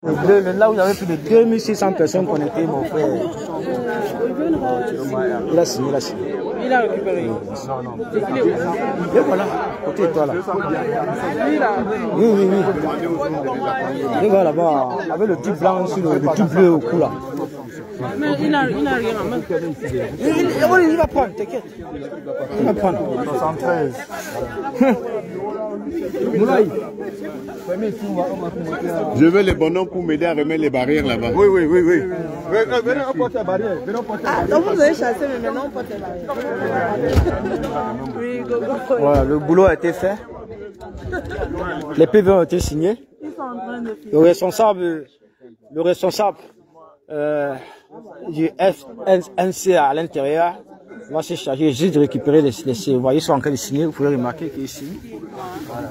Là où il y avait plus de 2600 personnes connectées, mon frère. Il a signé, il a signé. Il a récupéré. Non, non. Et voilà, côté de toi là. Oui, oui, oui. Et voilà là-bas, avec le type blanc sur le type bleu au cou là. Mais il n'a rien à main. Il va prendre, t'inquiète. Il va prendre. 73. Moulaï. Je veux les bonhommes pour m'aider à remettre les barrières là-bas. Oui, oui, oui, oui. Venez, on porte la barrière. Ah, donc vous avez chassé, mais maintenant on porte la barrière. Oui, go. Voilà, le boulot a été fait. Les PV ont été signés. Ils sont en train de Le responsable du FNC à l'intérieur va se charger juste de récupérer les vous voyez, ils sont en train de signer. Vous pouvez remarquer qu'ils signent. Voilà.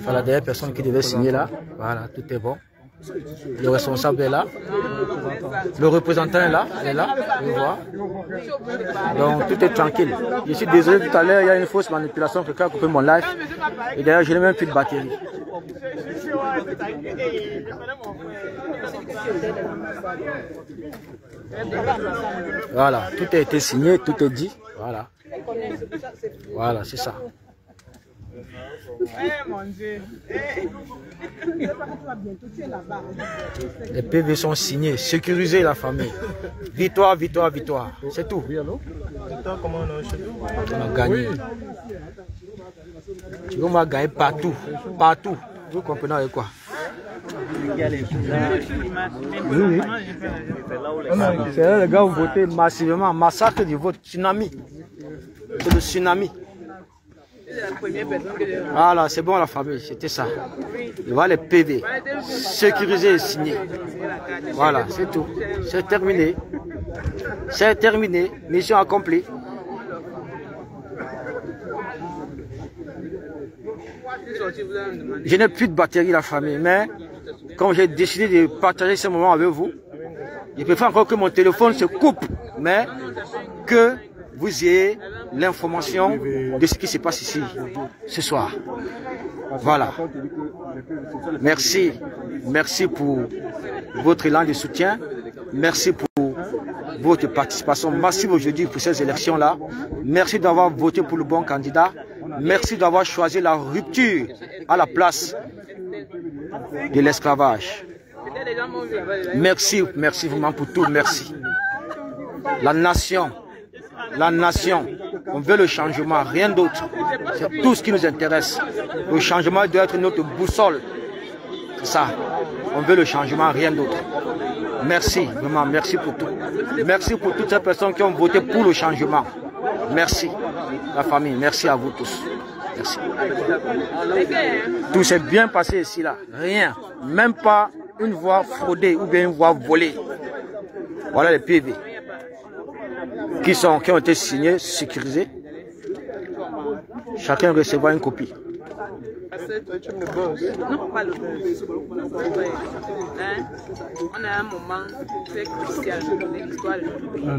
Voilà, la dernière personne qui devait signer là. Voilà, tout est bon. Le responsable est là. Le représentant est là. Il est là. Vous voyez. Donc tout est tranquille. Je suis désolé, tout à l'heure, il y a une fausse manipulation. Quelqu'un a coupé mon live. Et d'ailleurs, je n'ai même plus de batterie. Voilà, tout a été signé, tout est dit. Voilà. Voilà, c'est ça. Les PV sont signés, sécuriser la famille. Victoire, victoire, victoire. C'est tout. On a gagné. Tu vois, on a gagné partout. Partout. Vous comprenez avec quoi? Oui. C'est là, les gars ont voté massivement. Massacre du vote. Tsunami. C'est le tsunami. Voilà, c'est bon la famille, c'était ça. Il va les PV, sécuriser et signer. Voilà, c'est tout. C'est terminé. C'est terminé. Mission accomplie. Je n'ai plus de batterie la famille, mais comme j'ai décidé de partager ce moment avec vous, je préfère encore que mon téléphone se coupe, mais que vous ayez l'information de ce qui se passe ici ce soir. Voilà. Merci. Merci pour votre élan de soutien. Merci pour votre participation massive aujourd'hui pour ces élections-là. Merci d'avoir voté pour le bon candidat. Merci d'avoir choisi la rupture à la place de l'esclavage. Merci, merci vraiment pour tout. Merci. La nation, on veut le changement, rien d'autre. C'est tout ce qui nous intéresse. Le changement doit être notre boussole. C'est ça. On veut le changement, rien d'autre. Merci, vraiment, merci pour tout. Merci pour toutes ces personnes qui ont voté pour le changement. Merci, la famille, merci à vous tous. Merci. Tout s'est bien passé ici, là. Rien. Même pas une voix fraudée ou bien une voix volée. Voilà les PV qui ont été signés, sécurisés. Chacun recevra une copie. Non, pas le buzz. On a un moment très crucial de l'histoire. Non,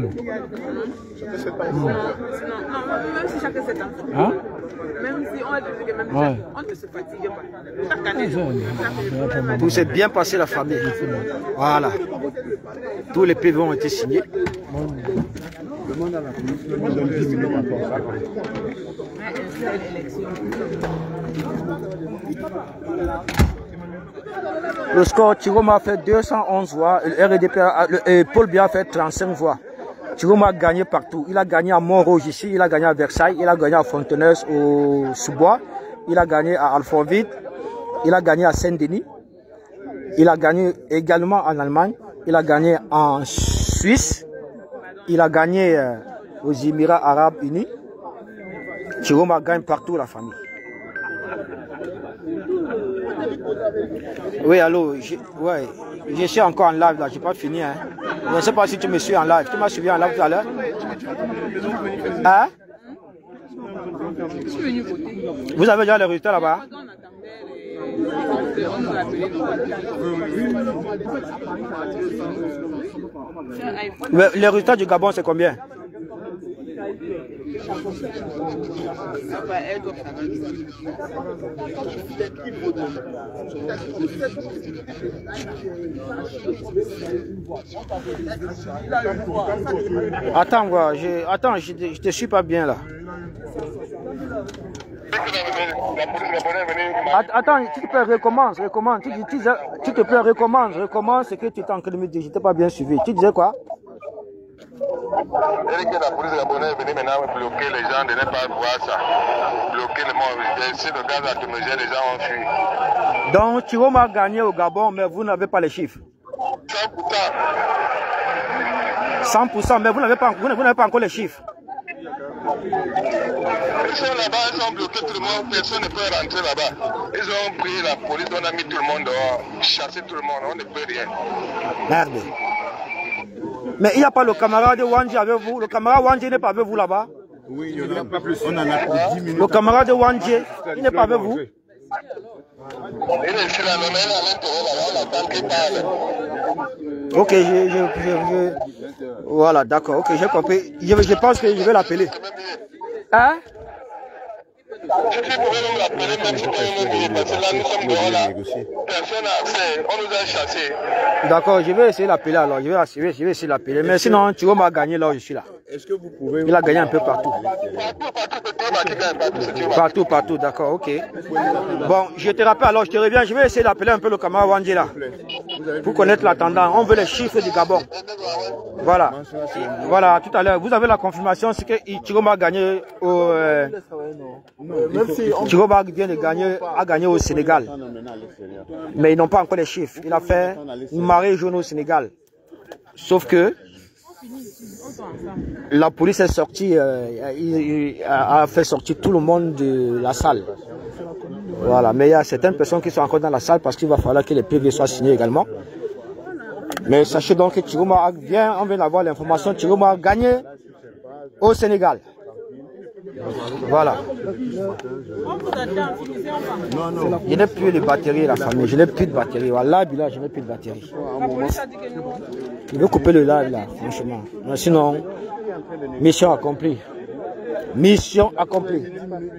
même si chacun s'est enfant. Hein? Même si on a dit que même on ne se fatigue pas. Chaque année, tout s'est bien passé la famille. Voilà. Tous les PV ont été signés. Le score, Tiroma a fait 211 voix, le RDP, Paul Biya a fait 35 voix. Tiroma a gagné partout. Il a gagné à Montrouge ici, il a gagné à Versailles, il a gagné à Fonteneuse au Sous-Bois, il a gagné à Alfortville, il a gagné à Saint-Denis, il a gagné également en Allemagne, il a gagné en Suisse, il a gagné aux Émirats Arabes Unis. Tiroma gagne partout la famille. Oui, allô, je suis encore en live là, je n'ai pas fini. Hein. Je ne sais pas si tu me suis en live. Tu m'as suivi en live tout à l'heure? Hein? Vous avez déjà les résultats là-bas? Les résultats du Gabon, c'est combien? Attends, quoi, je te suis pas bien là. Attends, tu te peux recommence. Tu te peux recommence ce que tu étais en train de me dire. Je t'ai pas bien suivi. Tu disais quoi? La police gabonaise est venue maintenant bloquer les gens de ne pas voir ça. Bloquer le monde. Si le gaz lacrymogène, les gens ont fui. Donc, Chiroma a gagné au Gabon, mais vous n'avez pas les chiffres. 100%, mais vous n'avez pas encore les chiffres. Ils sont là-bas, ils ont bloqué tout le monde, personne ne peut rentrer là-bas. Ils ont pris la police, on a mis tout le monde dehors, chassé tout le monde, on ne peut rien. Merde. Mais il n'y a pas le camarade Wanji avec vous? Le camarade Wanji n'est pas avec vous là-bas? Oui, il n'y en a pas plus. On en a pour 10 minutes. Le camarade Wanji, il n'est pas avec vous? Il est ici là, le maire à l'intérieur là-bas, on attend qu'il parle. Ok, voilà, d'accord, ok, j'ai compris. Je pense que je vais l'appeler. Hein? Si tu pouvais nous l'appeler, même si tu veux nous dire, parce que là, nous sommes dehors là. Personne n'a accès, on nous a chassés. D'accord, je vais essayer de l'appeler alors. Je vais essayer de l'appeler. Mais sinon, tu vas gagner là où je suis là. Est-ce que vous pouvez... Il a gagné un peu partout. Partout, d'accord, ok. Bon, je te rappelle alors, je te reviens. Je vais essayer d'appeler un peu le camarade Wanji là. Pour connaître la tendance. On veut les chiffres du Gabon. Voilà. Voilà, tout à l'heure. Vous avez la confirmation, c'est que Chiroma a gagné au... Chiroma a gagné au Sénégal. Mais ils n'ont pas encore les chiffres. Il a fait une marée jaune au Sénégal. Sauf que la police est sortie, a fait sortir tout le monde de la salle. Voilà, mais il y a certaines personnes qui sont encore dans la salle parce qu'il va falloir que les PV soient signés également. Mais sachez donc que Chiroma on vient d'avoir l'information, Chiroma a gagné au Sénégal. Voilà. Je n'ai plus de batterie, la famille. Je n'ai plus de batterie. Voilà, là, je n'ai plus de batterie. Je vais couper le live là, franchement. Mais sinon, mission accomplie. Mission accomplie.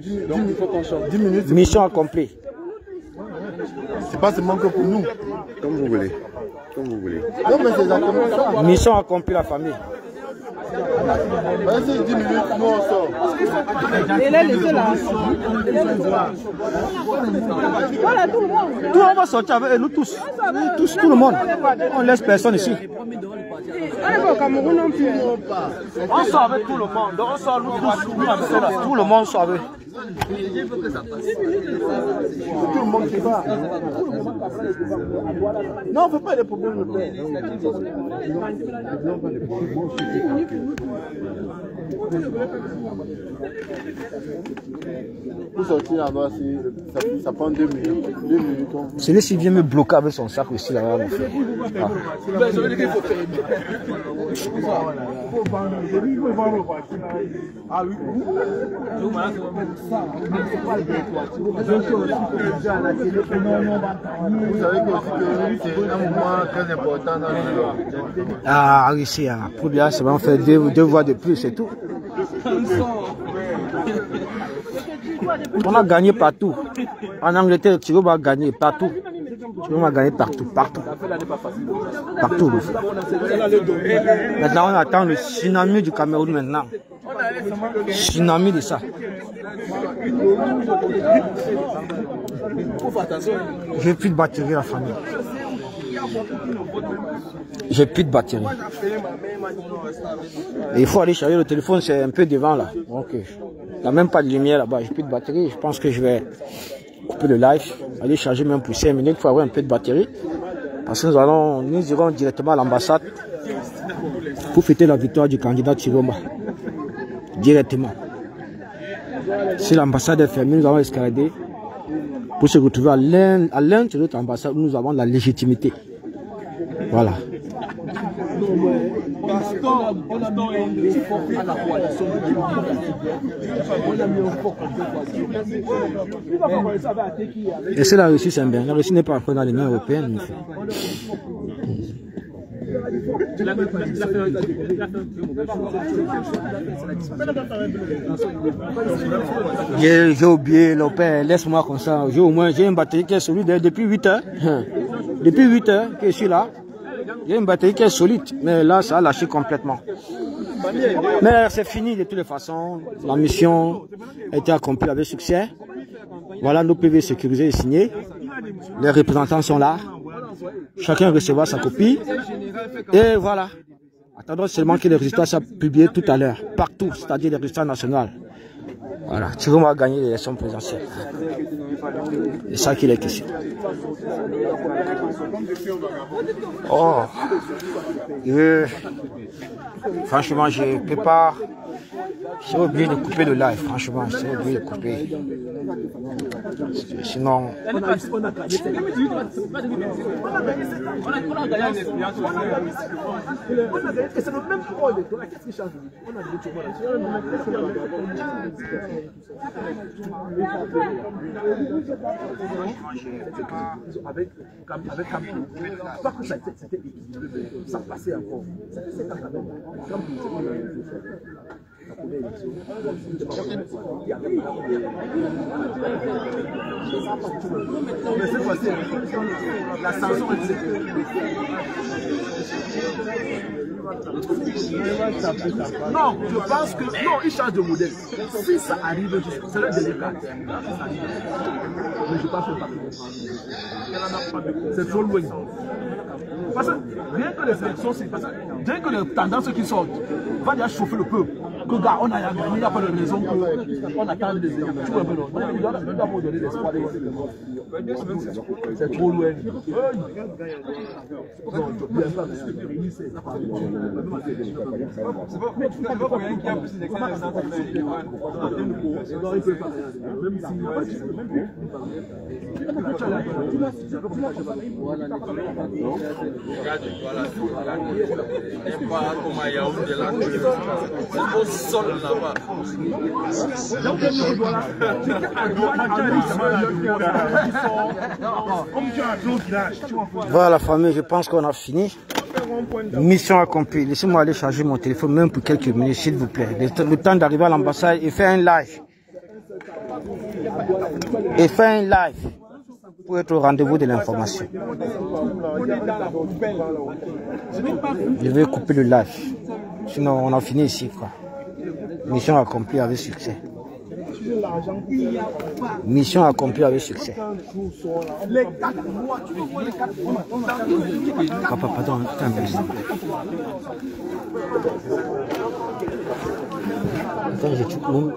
10 minutes. Mission accomplie. C'est pas seulement que pour nous. Comme vous voulez. Comme vous voulez. Non, mais c'est exactement ça. Mission accomplie, la famille. Vas-y, 10 minutes, nous on sort. Il est laissé là. Voilà, tout le monde. Tout le monde va sortir avec nous tous. Tout le monde. On laisse personne ici. On est au Cameroun non plus. On sort avec tout le monde. On sort nous tous. Tout le monde sort avec. Tout le monde qui va. Non, on ne fait pas les problèmes de paix. Pour sortir là-bas, ça prend 2 minutes. 2 minutes. Celui-ci vient me bloquer avec son sac aussi là-bas. Ah oui. Vous savez que c'est un moment très important dans le jeu. Ah oui, c'est pour bien, c'est vraiment faire deux voix de plus, c'est tout. On a gagné partout. En Angleterre, Chiroma a gagné partout. Chiroma a gagné partout. Partout. Maintenant, on attend le tsunami du Cameroun maintenant. Tsunami de ça. J'ai plus de batterie, la famille. J'ai plus de batterie. Et il faut aller charger le téléphone, c'est un peu devant là. Donc, il n'y a même pas de lumière là-bas. J'ai plus de batterie. Je pense que je vais couper le live, aller charger même pour 5 minutes. Il faut avoir un peu de batterie. Parce que nous irons directement à l'ambassade pour fêter la victoire du candidat Chiroma. Directement. Si l'ambassade est fermée, nous allons escalader pour se retrouver à l'intérieur de l'ambassade où nous avons la légitimité. Voilà. On a mis un effort à la coalition de on a mis un fort et c'est la Russie, c'est bien. La Russie n'est pas encore dans l'Union européenne. J'ai oublié le père, laisse-moi comme ça. J'ai une batterie qui est solide depuis 8 heures. Depuis 8 heures que je suis là. J'ai une batterie qui est solide, mais là ça a lâché complètement. Mais c'est fini de toutes les façons. La mission a été accomplie avec succès. Voilà nos PV sécurisés et signés. Les représentants sont là. Chacun recevra sa copie. Et voilà. Attendons seulement que les résultats soient publiés tout à l'heure. Partout, c'est-à-dire les résultats nationaux. Voilà. Thierry va gagner l'élection présidentielle. C'est ça qu'il est question. Oh. Franchement, je peux pas. J'ai oublié de couper le live. Franchement, j'ai oublié de couper. Sinon. Avec pas que c'était équilibré, ça passait encore. C'était quand même. Mais cette fois-ci, la sanction est non, je pense que non, il change de modèle. Si ça arrive, c'est le délicat. Mais je pense que c'est trop loin. Parce que rien que les élections, rien que les tendances qui sortent, va déjà chauffer le peuple. Que gars, on a gagné, il n'y a pas de raison qu'on attend des élections. Tu vois, il doit nous donner l'espoir. C'est trop loin. Non, je ne pas. Voilà la famille, je pense qu'on a fini. Mission accomplie. Laissez-moi aller charger mon téléphone même pour quelques minutes s'il vous plaît. Le temps d'arriver à l'ambassade et faire un live. Et faire un live pour être au rendez-vous de l'information. Je vais couper le live. Sinon on a fini ici quoi. Mission accomplie avec succès. Mission accomplie avec succès. Papa, pardon, un peu.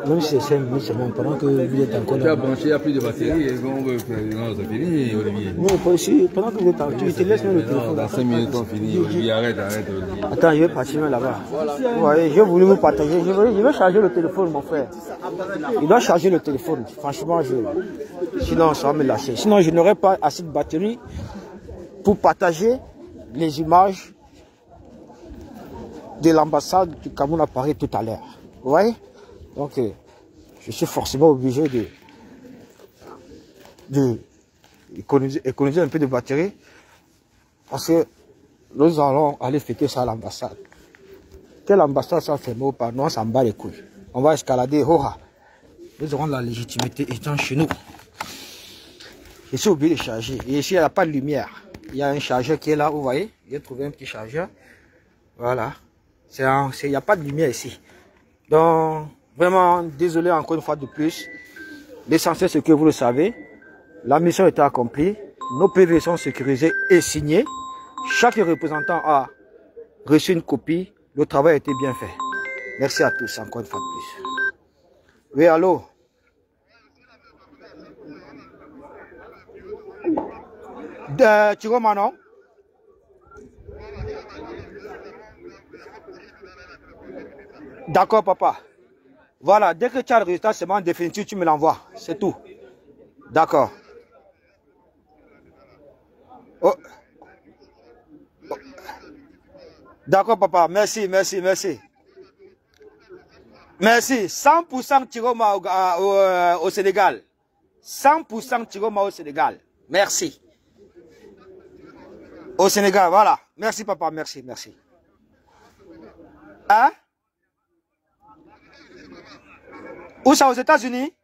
Même si c'est 5 minutes seulement, pendant que vous êtes encore là. Tu as branché, il n'y a plus de batterie, et on veut faire ça finit, Olivier. Non, pas ici, pendant que vous êtes en tu te laisses même le téléphone. Dans 5 minutes, on finit, Olivier, arrête, Olivier. Attends, je vais partir là-bas. Vous voyez, j'ai voulu vous partager. Je vais charger le téléphone, mon frère. Il doit charger le téléphone. Franchement, sinon, ça va me lâcher. Sinon, je n'aurai pas assez de batterie pour partager les images de l'ambassade du Cameroun à Paris tout à l'heure. Vous voyez? Donc, je suis forcément obligé de économiser un peu de batterie parce que nous allons aller fêter ça à l'ambassade. Quelle ambassade ça fait ou pas? Nous, on s'en bat les couilles. On va escalader. Nous aurons la légitimité étant chez nous. Je suis obligé de charger. Et ici, il n'y a pas de lumière. Il y a un chargeur qui est là, vous voyez. J'ai trouvé un petit chargeur. Voilà. Il n'y a pas de lumière ici. Donc, vraiment, désolé encore une fois de plus. L'essentiel, c'est que vous le savez. La mission était accomplie. Nos PV sont sécurisés et signés. Chaque représentant a reçu une copie. Le travail a été bien fait. Merci à tous, encore une fois de plus. Oui, allô? Tu vois, Manon? D'accord, papa. Voilà, dès que tu as le résultat, c'est en définitif, tu me l'envoies. C'est tout. D'accord. Oh. D'accord, papa. Merci, merci, merci. Merci. 100% Tiroma au Sénégal. 100% Tiroma au Sénégal. Merci. Au Sénégal, voilà. Merci, papa. Merci, merci. Hein? Où ça, aux États-Unis?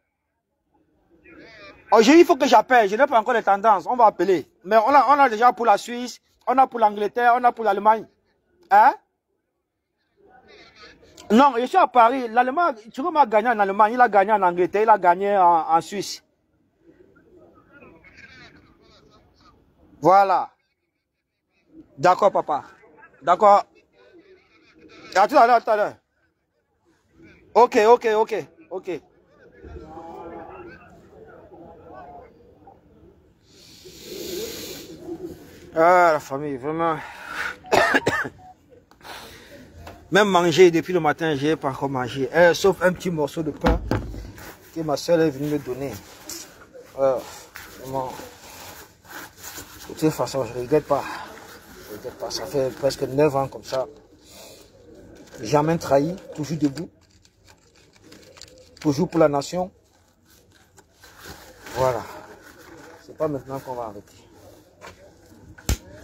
Oh, il faut que j'appelle. Je n'ai pas encore les tendances. On va appeler. Mais on a déjà pour la Suisse, on a pour l'Angleterre, on a pour l'Allemagne. Hein? Non, je suis à Paris. L'Allemagne, tu vois, m'a gagné en Allemagne, il a gagné en Angleterre, il a gagné en Suisse. Voilà. D'accord, papa. D'accord. À tout à l'heure, tout à l'heure. Ok, ok, ok, ok. Ah, la famille, vraiment. Même manger depuis le matin, je n'ai pas encore mangé. Sauf un petit morceau de pain que ma soeur est venue me donner. Vraiment. De toute façon, je ne regrette pas. Je ne regrette pas. Ça fait presque 9 ans comme ça. Jamais trahi, toujours debout. Toujours pour la nation. Voilà. C'est pas maintenant qu'on va arrêter.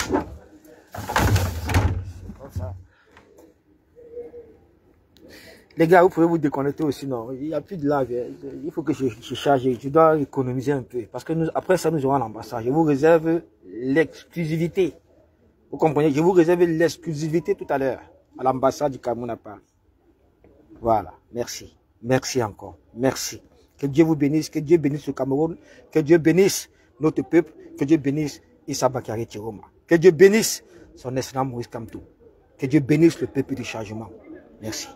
C'est comme ça. Les gars, vous pouvez vous déconnecter aussi, non? Il n'y a plus de live. Il faut que je charge. Je dois économiser un peu. Parce que après ça, nous aurons l'ambassade. Je vous réserve l'exclusivité. Vous comprenez? Je vous réserve l'exclusivité tout à l'heure. À l'ambassade du Cameroun à Paris. Voilà. Merci. Merci encore. Merci. Que Dieu vous bénisse. Que Dieu bénisse le Cameroun. Que Dieu bénisse notre peuple. Que Dieu bénisse Issa Bakary Tiroma. Que Dieu bénisse son excellent Maurice Kamto. Que Dieu bénisse le peuple du changement. Merci.